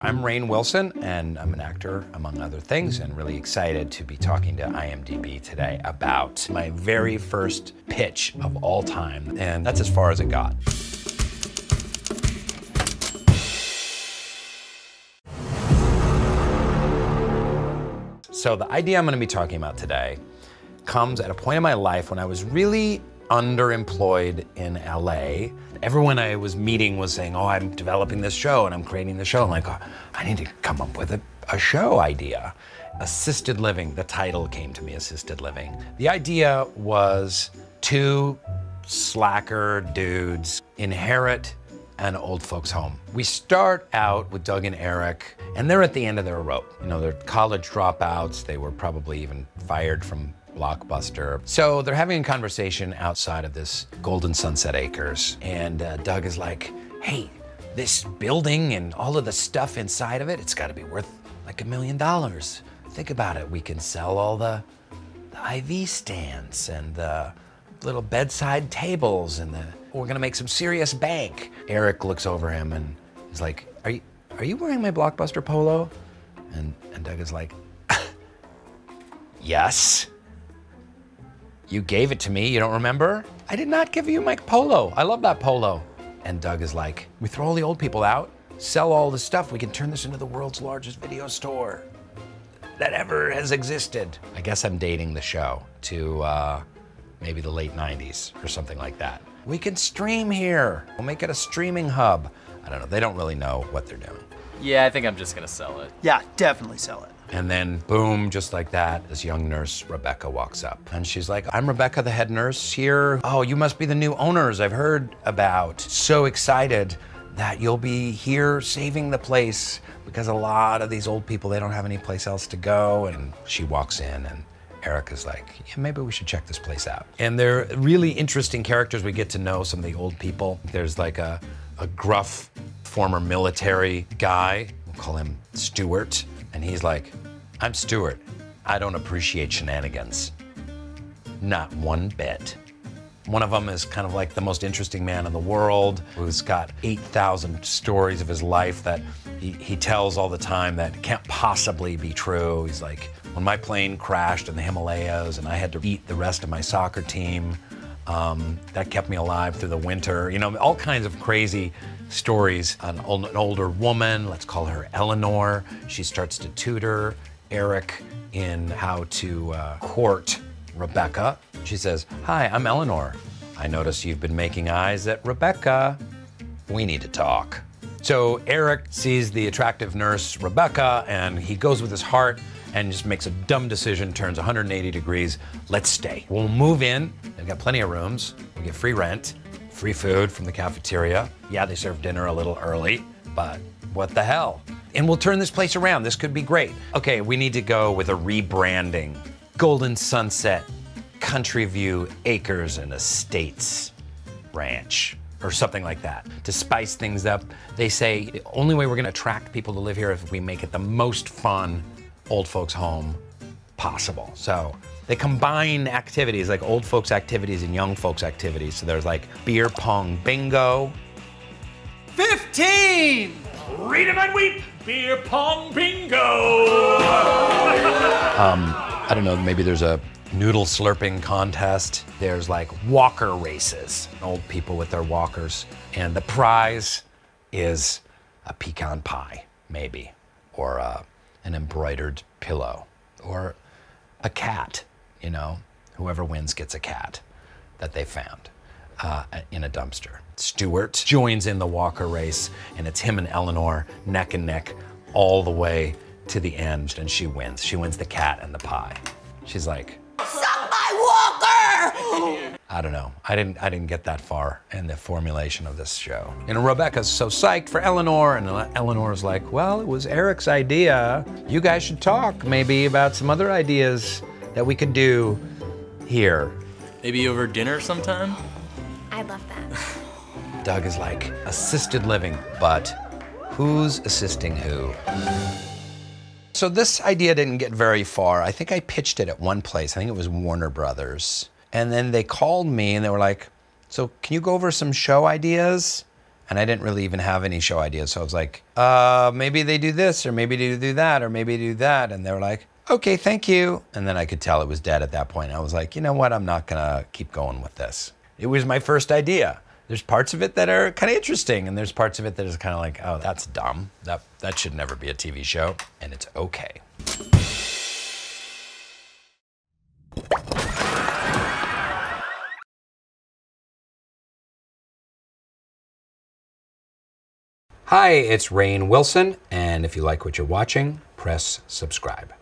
I'm Rainn Wilson, and I'm an actor, among other things, and really excited to be talking to IMDb today about my very first pitch of all time, and that's as far as it got. So the idea I'm going to be talking about today comes at a point in my life when I was really underemployed in LA. Everyone I was meeting was saying, oh, I'm developing this show and I'm creating the show. I'm like, oh, I need to come up with a show idea. Assisted living, the title came to me, assisted living. The idea was two slacker dudes inherit an old folks home. We start out with Doug and Eric, and they're at the end of their rope. You know, they're college dropouts. They were probably even fired from Blockbuster. So they're having a conversation outside of this Golden Sunset Acres, and Doug is like, hey, this building and all of the stuff inside of it, it's gotta be worth like $1 million. Think about it, we can sell all the IV stands and the little bedside tables and we're gonna make some serious bank. Eric looks over him and he's like, are you wearing my Blockbuster polo? And Doug is like, yes. You gave it to me, you don't remember? I did not give you my polo. I love that polo. And Doug is like, we throw all the old people out, sell all the stuff, we can turn this into the world's largest video store that ever has existed. I guess I'm dating the show to maybe the late 90s or something like that. We can stream here. We'll make it a streaming hub. I don't know, they don't really know what they're doing. Yeah, I think I'm just gonna sell it. Yeah, definitely sell it. And then boom, just like that, this young nurse, Rebecca, walks up. And she's like, I'm Rebecca, the head nurse here. Oh, you must be the new owners I've heard about. So excited that you'll be here saving the place because a lot of these old people, they don't have any place else to go. And she walks in and Eric is like, yeah, maybe we should check this place out. And they're really interesting characters. We get to know some of the old people. There's like a gruff former military guy, we'll call him Stuart. And he's like, I'm Stuart. I don't appreciate shenanigans. Not one bit. One of them is kind of like the most interesting man in the world, who's got 8,000 stories of his life that he tells all the time that can't possibly be true. He's like, when my plane crashed in the Himalayas and I had to eat the rest of my soccer team, that kept me alive through the winter. You know, all kinds of crazy stories. An older woman, let's call her Eleanor. She starts to tutor Eric in how to court Rebecca. She says, hi, I'm Eleanor. I notice you've been making eyes at Rebecca. We need to talk. So Eric sees the attractive nurse, Rebecca, and he goes with his heart and just makes a dumb decision, turns 180 degrees. Let's stay. We'll move in. They've got plenty of rooms. We get free rent, free food from the cafeteria. Yeah, they serve dinner a little early, but what the hell? And we'll turn this place around. This could be great. Okay, we need to go with a rebranding. Golden Sunset, Country View Acres and Estates Ranch, or something like that. To spice things up, they say the only way we're gonna attract people to live here is if we make it the most fun old folks home possible. So they combine activities, like old folks activities and young folks activities. So there's like beer pong bingo. 15! Read 'em and weep, beer pong bingo! I don't know, maybe there's a noodle slurping contest. There's like walker races, old people with their walkers. And the prize is a pecan pie, maybe, or an embroidered pillow, or a cat, you know, whoever wins gets a cat that they found in a dumpster. Stuart joins in the walker race, and it's him and Eleanor neck and neck all the way to the end, and she wins. She wins the cat and the pie. She's like, suck my walker! I don't know. I didn't get that far in the formulation of this show. And Rebecca's so psyched for Eleanor, and Eleanor's like, well, it was Eric's idea. You guys should talk maybe about some other ideas that we could do here. Maybe over dinner sometime? I love that. Doug is like, assisted living, but who's assisting who? So this idea didn't get very far. I think I pitched it at one place. I think it was Warner Brothers. And then they called me and they were like, so can you go over some show ideas? And I didn't really even have any show ideas. So I was like, maybe they do this, or maybe they do that, or maybe they do that. And they were like, okay, thank you. And then I could tell it was dead at that point. I was like, you know what? I'm not gonna keep going with this. It was my first idea. There's parts of it that are kind of interesting, and there's parts of it that is kind of like, oh, that's dumb. That should never be a TV show, and it's okay. Hi, it's Rainn Wilson, and if you like what you're watching, press subscribe.